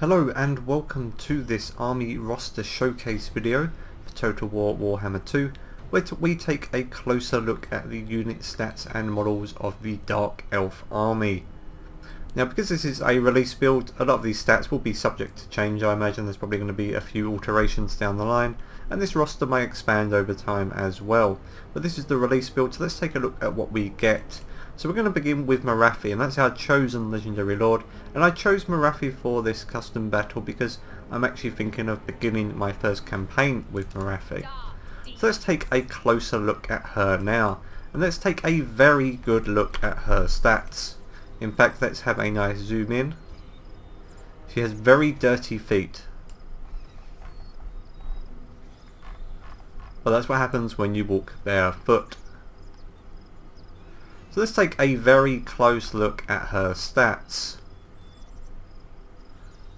Hello and welcome to this army roster showcase video for Total War Warhammer 2, where we take a closer look at the unit stats and models of the Dark Elf army. Now, because this is a release build, a lot of these stats will be subject to change. I imagine there's probably going to be a few alterations down the line, and this roster may expand over time as well. But this is the release build, so let's take a look at what we get. So we're going to begin with Marathi, and that's our chosen legendary lord, and I chose Marathi for this custom battle because I'm actually thinking of beginning my first campaign with Marathi. So let's take a closer look at her now, and let's take a very good look at her stats. In fact, let's have a nice zoom in. She has very dirty feet. Well, that's what happens when you walk barefoot. So let's take a very close look at her stats.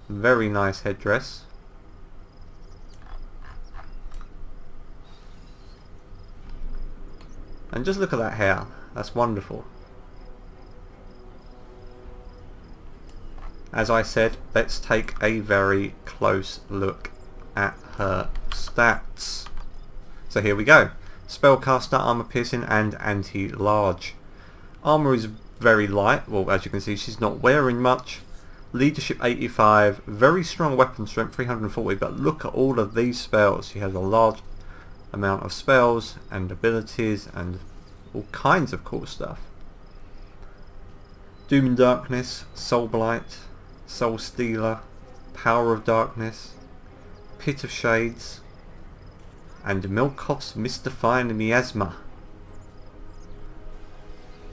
Very nice headdress. And just look at that hair. That's wonderful. As I said, let's take a very close look at her stats. So here we go. Spellcaster, armor piercing and anti-large. Armour is very light. Well, as you can see, she's not wearing much. Leadership 85, very strong weapon strength 340, but look at all of these spells. She has a large amount of spells and abilities and all kinds of cool stuff. Doom and Darkness, Soul Blight, Soul Stealer, Power of Darkness, Pit of Shades, and Milkov's Mystifying Miasma.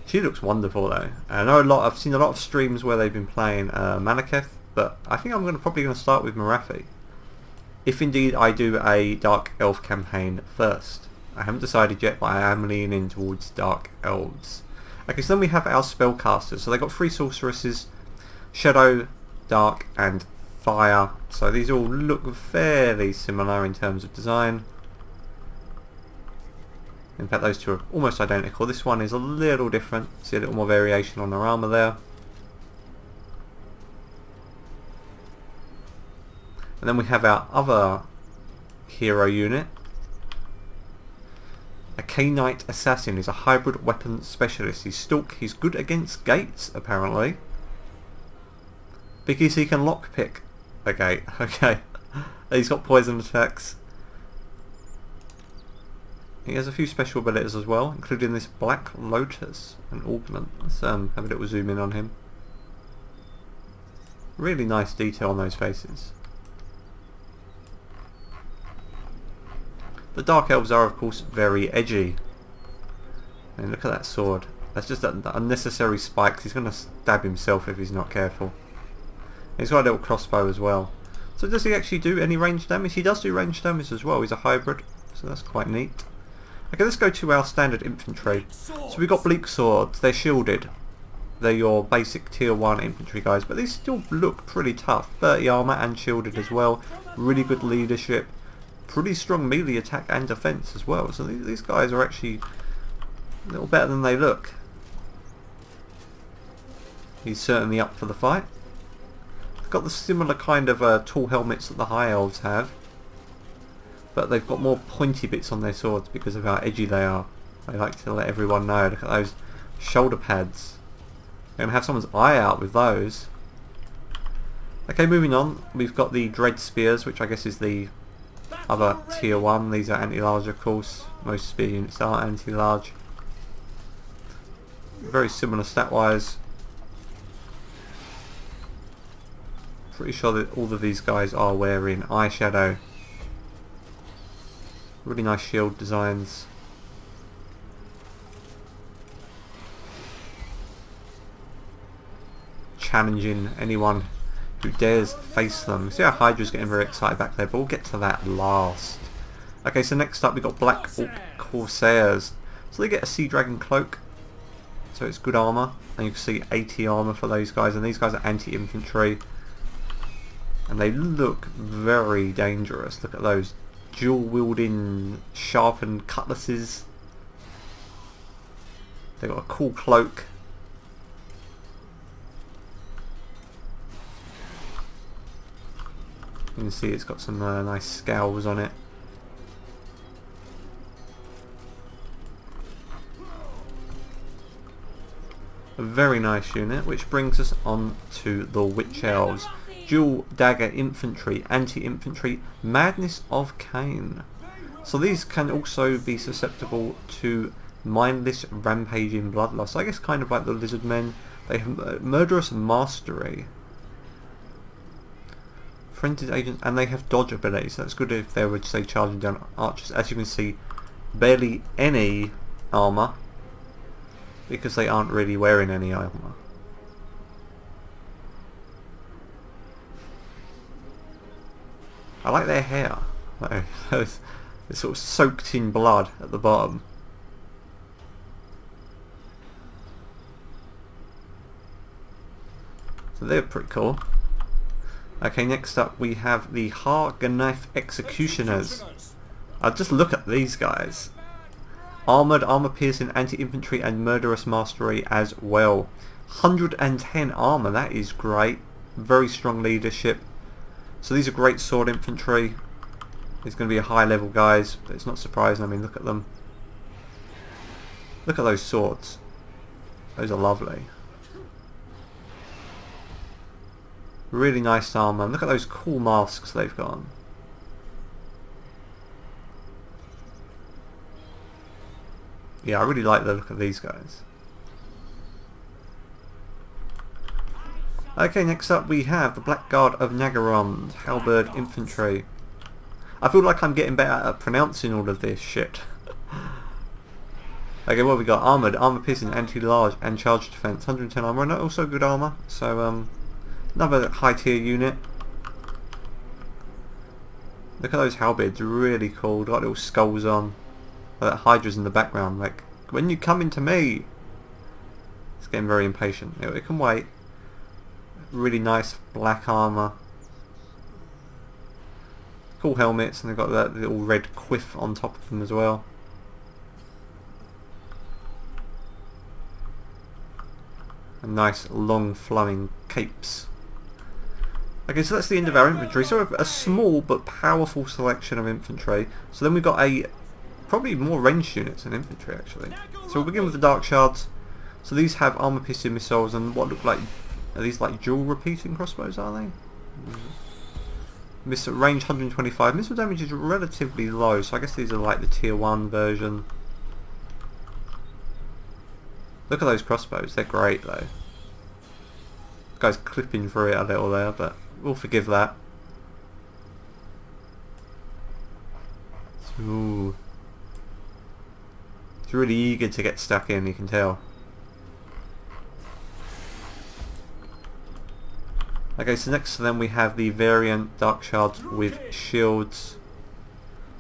She looks wonderful though. I know I've seen a lot of streams where they've been playing Malekith, but I think I'm probably going to start with Marathi. If indeed I do a Dark Elf campaign first. I haven't decided yet, but I am leaning towards Dark Elves. Okay, so then we have our spellcasters. So they've got 3 sorceresses, Shadow, Dark and Fire. So these all look fairly similar in terms of design. In fact, those two are almost identical. This one is a little different. See a little more variation on their armour there. And then we have our other hero unit. A K-Knight Assassin is a hybrid weapon specialist. He's good against gates, apparently. Because he can lockpick a gate. Okay. He's got poison attacks. He has a few special abilities as well, including this Black Lotus and Augment. Let's have a little zoom in on him. Really nice detail on those faces. The Dark Elves are of course very edgy. And look at that sword. That's just that unnecessary spikes. He's going to stab himself if he's not careful. He's got a little crossbow as well. So does he actually do any range damage? He does do range damage as well. He's a hybrid, so that's quite neat. Okay, let's go to our standard infantry. So we've got Bleak Swords. They're shielded. They're your basic tier 1 infantry guys, but they still look pretty tough. 30 armor and shielded as well. Really good leadership. Pretty strong melee attack and defense as well. So these guys are actually a little better than they look. He's certainly up for the fight. They've got the similar kind of tall helmets that the High Elves have. But they've got more pointy bits on their swords because of how edgy they are. They like to let everyone know. Look at those shoulder pads. They're going to have someone's eye out with those. Okay, moving on. We've got the Dread Spears, which I guess is the other tier 1. These are anti-large, of course. Most spear units are anti-large. Very similar stat-wise. Pretty sure that all of these guys are wearing eyeshadow. Really nice shield designs. Challenging anyone who dares face them. See how Hydra's getting very excited back there, but we'll get to that last. Okay, so next up we've got Black Orc Corsairs. So they get a Sea Dragon Cloak. So it's good armour. And you can see 80 armour for those guys. And these guys are anti-infantry. And they look very dangerous. Look at those dual wielding sharpened cutlasses. They've got a cool cloak. You can see it's got some nice scowls on it. A very nice unit, which brings us on to the Witch Elves. Dual dagger infantry, anti-infantry, madness of Cain. So these can also be susceptible to mindless rampaging bloodlust. I guess kind of like the lizard men. They have murderous mastery, frenzied agents, and they have dodge abilities. So that's good if they were, say, charging down archers. As you can see, barely any armour, because they aren't really wearing any armour. I like their hair. It's sort of soaked in blood at the bottom. So they're pretty cool. Okay, next up we have the Harganeth Executioners. Just look at these guys. Armoured, armour piercing, anti-infantry and murderous mastery as well. 110 armour, that is great. Very strong leadership. So these are great sword infantry. These are going to be a high level guys, but it's not surprising. I mean, look at them. Look at those swords. Those are lovely. Really nice armour. Look at those cool masks they've got on. Yeah, I really like the look of these guys. Okay, next up we have the Blackguard of Nagaron, Halberd Infantry. I feel like I'm getting better at pronouncing all of this shit. Okay, what have we got? Armoured, armour piercing, anti-large and charge defence, 110 armour, and also good armour. So another high tier unit. Look at those halberds, really cool. Got little skulls on. That Hydra's in the background, like, when you come into me. It's getting very impatient. It can wait. Really nice black armour. Cool helmets, and they've got that little red quiff on top of them as well. And nice long flowing capes. Okay, so that's the end of our infantry. So a small but powerful selection of infantry. So then we've got a probably more ranged units than infantry actually. So we'll begin with the Dark Shards. So these have armour piercing missiles and what look like, are these like dual repeating crossbows, are they? Missile range 125. Missile damage is relatively low, so I guess these are like the tier 1 version. Look at those crossbows, they're great though. This guy's clipping through it a little there, but we'll forgive that. Ooh. It's really eager to get stuck in, you can tell. Okay, so next to them we have the variant Dark Shards with shields.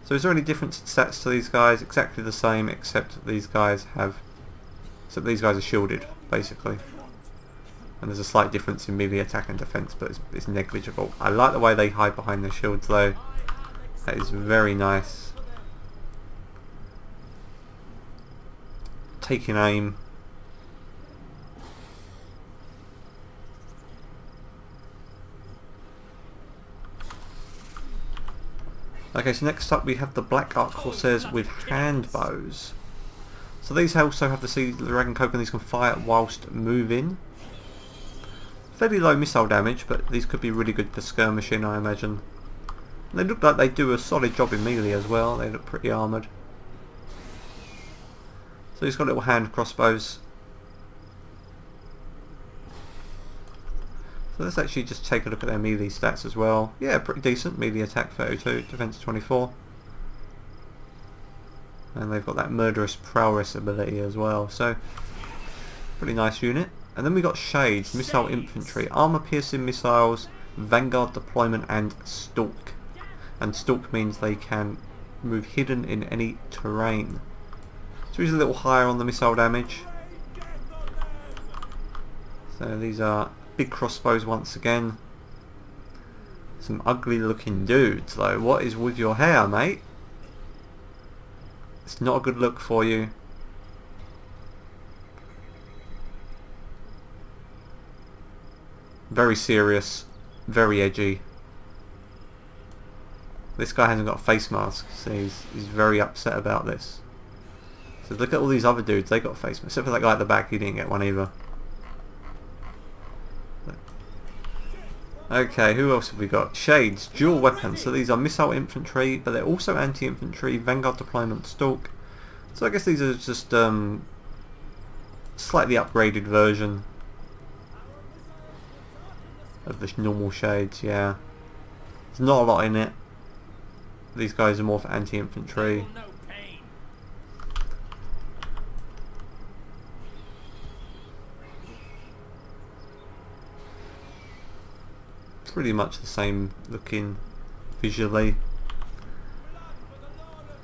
So is there any different stats to these guys? Exactly the same, except these guys have... Except these guys are shielded, basically. And there's a slight difference in melee attack and defense, but it's negligible. I like the way they hide behind their shields though. That is very nice. Taking aim. Okay, so next up we have the Black Ark Corsairs with hand bows. So these also have the Sea Dragon Coke and these can fire whilst moving. Fairly low missile damage, but these could be really good for skirmishing, I imagine. And they look like they do a solid job in melee as well. They look pretty armoured. So he's got little hand crossbows. So let's actually just take a look at their melee stats as well. Yeah, pretty decent. Melee attack 32, defense 24. And they've got that murderous prowess ability as well. So, pretty nice unit. And then we got Shades, missile infantry, armor piercing missiles, vanguard deployment and stalk. And stalk means they can move hidden in any terrain. So he's a little higher on the missile damage. So these are big crossbows once again. Some ugly looking dudes though. What is with your hair, mate? It's not a good look for you. Very serious, very edgy. This guy hasn't got a face mask, so he's very upset about this. So look at all these other dudes, they got face masks. Except for that guy at the back, he didn't get one either. Okay, who else have we got? Shades, dual weapons. So these are missile infantry, but they're also anti-infantry, vanguard deployment, stalk. So I guess these are just slightly upgraded version of the normal Shades, yeah. There's not a lot in it. These guys are more for anti-infantry. Pretty much the same looking visually.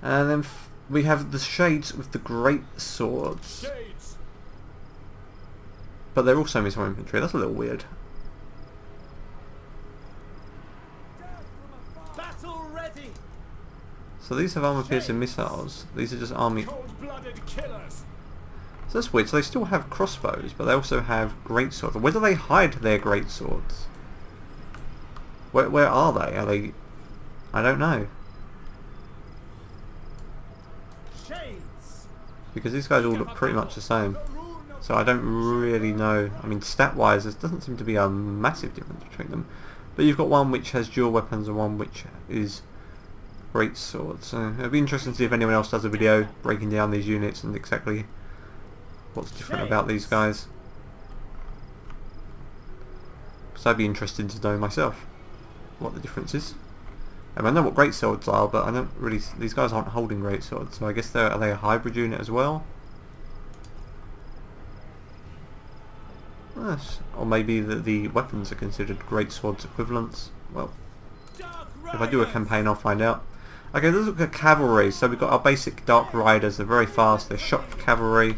And then we have the Shades with the Great Swords. But they're also missile infantry, that's a little weird. So these have armor piercing missiles, these are just army. So that's weird, so they still have crossbows, but they also have great swords. Where do they hide their great swords? Where are they? Are they... I don't know. Because these guys all look pretty much the same. So I don't really know. I mean, stat-wise, there doesn't seem to be a massive difference between them. But you've got one which has dual weapons and one which is great swords. So it'll be interesting to see if anyone else does a video breaking down these units and exactly what's different about these guys. Because I'd be interested to know myself what the difference is. I know what great swords are, but I don't really. These guys aren't holding great swords, so I guess are they a hybrid unit as well? Yes. Or maybe the weapons are considered great swords equivalents. Well, if I do a campaign, I'll find out. Okay, let's look at cavalry. So we've got our basic Dark Riders. They're very fast. They're shock cavalry.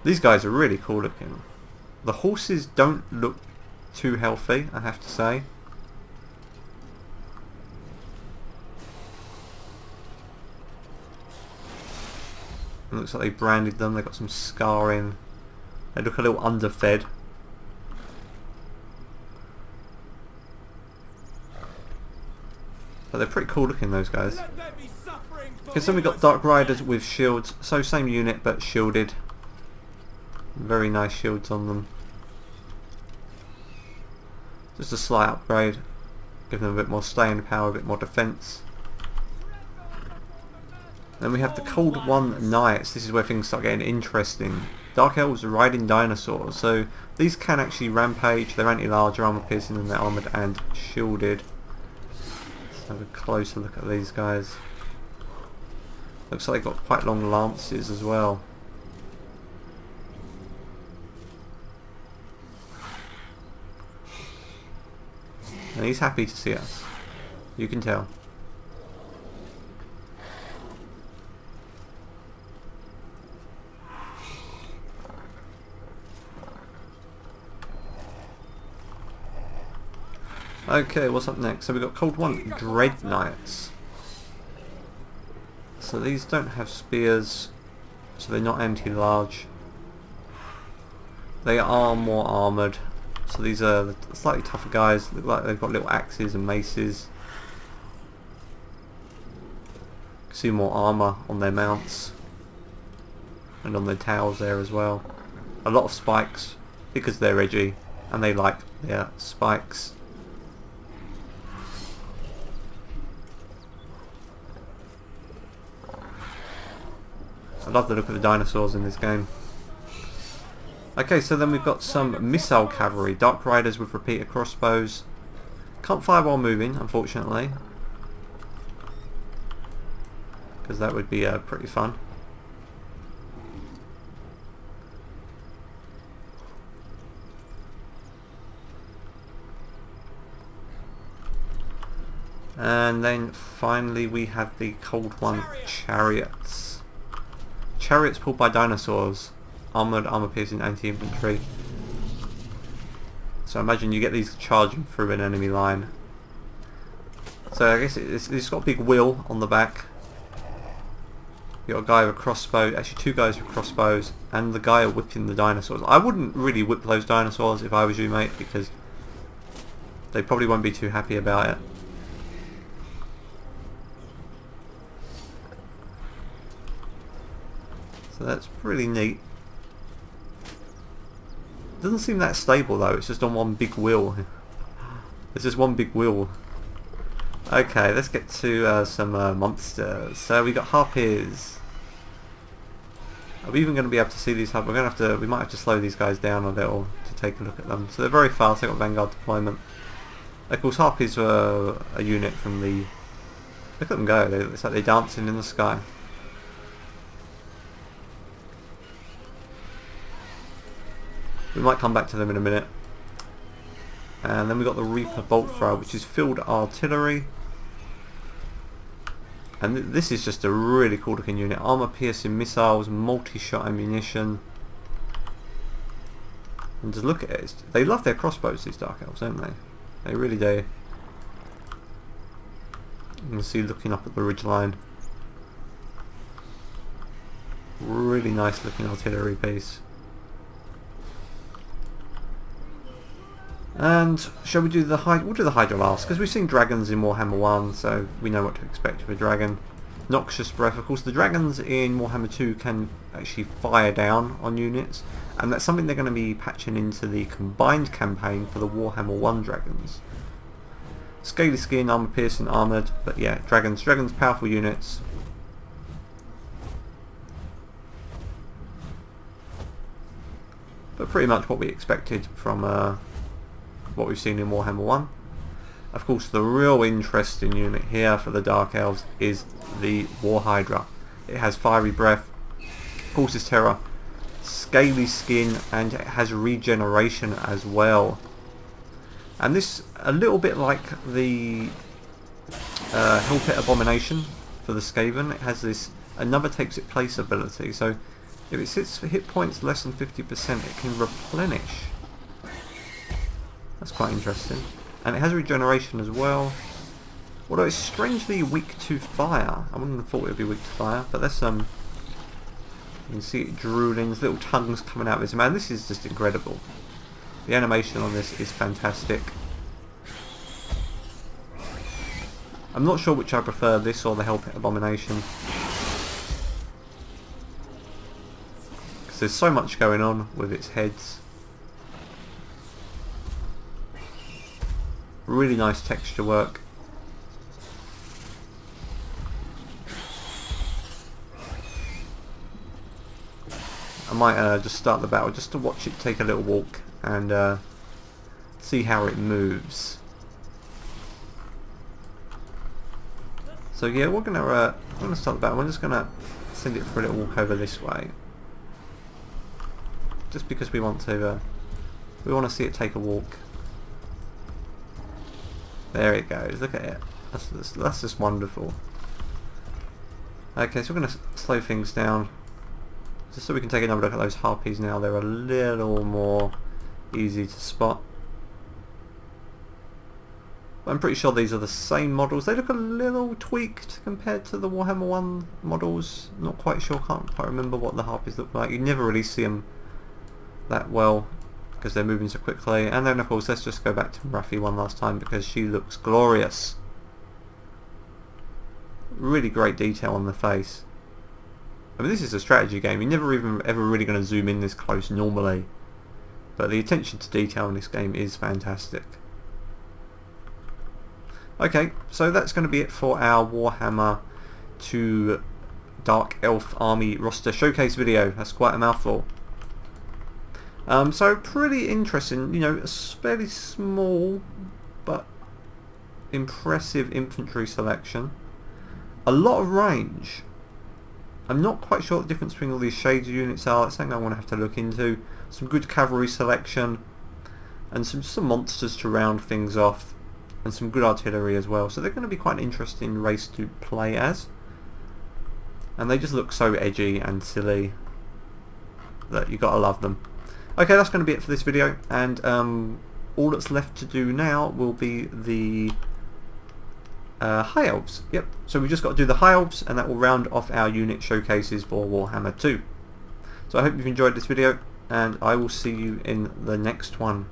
These guys are really cool looking. The horses don't look too healthy, I have to say. It looks like they branded them, they've got some scarring. They look a little underfed. But they're pretty cool looking, those guys. Because then we've got Dark Riders with shields. So same unit but shielded. Very nice shields on them. Just a slight upgrade. Give them a bit more staying power, a bit more defense. Then we have the Cold One Knights. This is where things start getting interesting. Dark Elves are riding dinosaurs, so these can actually rampage. They're anti-large, armor piercing, and they're armoured and shielded. Let's have a closer look at these guys. Looks like they've got quite long lances as well. And he's happy to see us. You can tell. Okay, what's up next? So we've got Cold One Dread Knights. So these don't have spears, so they're not anti-large. They are more armoured. So these are the slightly tougher guys. Look like they've got little axes and maces. You can see more armour on their mounts. And on their tails there as well. A lot of spikes, because they're edgy. And they like their spikes. I love the look of the dinosaurs in this game. Okay, so then we've got some missile cavalry, Dark Riders with repeater crossbows. Can't fire while moving, unfortunately, because that would be pretty fun. And then finally we have the Cold One Chariots. Chariots pulled by dinosaurs, armoured, armour piercing, anti-infantry. So imagine you get these charging through an enemy line. So I guess it's got a big wheel on the back. You got a guy with a crossbow, actually two guys with crossbows, and the guy whipping the dinosaurs. I wouldn't really whip those dinosaurs if I was you, mate, because they probably won't be too happy about it. So that's pretty neat. Doesn't seem that stable though, it's just on one big wheel. It's just one wheel. Okay, let's get to some monsters. So we got Harpies. Are we even going to be able to see these Harpies? We're going to have to. We might have to slow these guys down a little to take a look at them. So they're very fast. They've got Vanguard deployment. Of course, Harpies were a unit from the. Look at them go. It's like they're dancing in the sky. We might come back to them in a minute. And then we've got the Reaper bolt thrower, which is field artillery. And this is just a really cool looking unit. Armor piercing missiles, multi-shot ammunition. And just look at it. They love their crossbows, these Dark Elves, don't they? They really do. You can see looking up at the ridgeline. Really nice looking artillery piece. And shall we do the Hydra? We'll do the Hydra last, because we've seen dragons in Warhammer 1, so we know what to expect of a dragon. Noxious Breath. Of course, the dragons in Warhammer 2 can actually fire down on units, and that's something they're going to be patching into the combined campaign for the Warhammer 1 dragons. Scaly skin, armor piercing, armoured, but yeah, dragons, powerful units. But pretty much what we expected from what we've seen in Warhammer 1. Of course, the real interesting unit here for the Dark Elves is the War Hydra. It has fiery breath, causes terror, scaly skin, and it has regeneration as well. And this, a little bit like the Hell Pit Abomination for the Skaven, it has this another takes its place ability. So if it sits for hit points less than 50%, it can replenish. That's quite interesting. And it has regeneration as well. Although it's strangely weak to fire. I wouldn't have thought it would be weak to fire, but there's some. You can see it drooling, there's little tongues coming out of this. Man, this is just incredible. The animation on this is fantastic. I'm not sure which I prefer, this or the Hell Pit Abomination. Because there's so much going on with its heads. Really nice texture work. I might just start the battle just to watch it take a little walk and see how it moves. So yeah, we're gonna start the battle. We're just gonna send it for a little walk over this way, just because we want to see it take a walk. There it goes, look at it. That's just wonderful. Okay, so we're going to slow things down, just so we can take another look at those Harpies now. They're a little more easy to spot. I'm pretty sure these are the same models. They look a little tweaked compared to the Warhammer 1 models. Not quite sure, can't quite remember what the Harpies look like. You never really see them that well, because they're moving so quickly. And then of course let's just go back to Marathi one last time because she looks glorious. Really great detail on the face. I mean, this is a strategy game. You're never ever really going to zoom in this close normally, but the attention to detail in this game is fantastic. Okay, so that's going to be it for our Warhammer 2 Dark Elf Army roster showcase video. That's quite a mouthful. So pretty interesting, you know, a fairly small but impressive infantry selection. A lot of range. I'm not quite sure what the difference between all these shades of units are. That's something I want to have to look into. Some good cavalry selection and some monsters to round things off, and some good artillery as well. So they're going to be quite an interesting race to play as. And they just look so edgy and silly that you gotta love them. Okay, that's going to be it for this video, and all that's left to do now will be the High Elves. Yep, so we've just got to do the High Elves, and that will round off our unit showcases for Warhammer 2. So I hope you've enjoyed this video, and I will see you in the next one.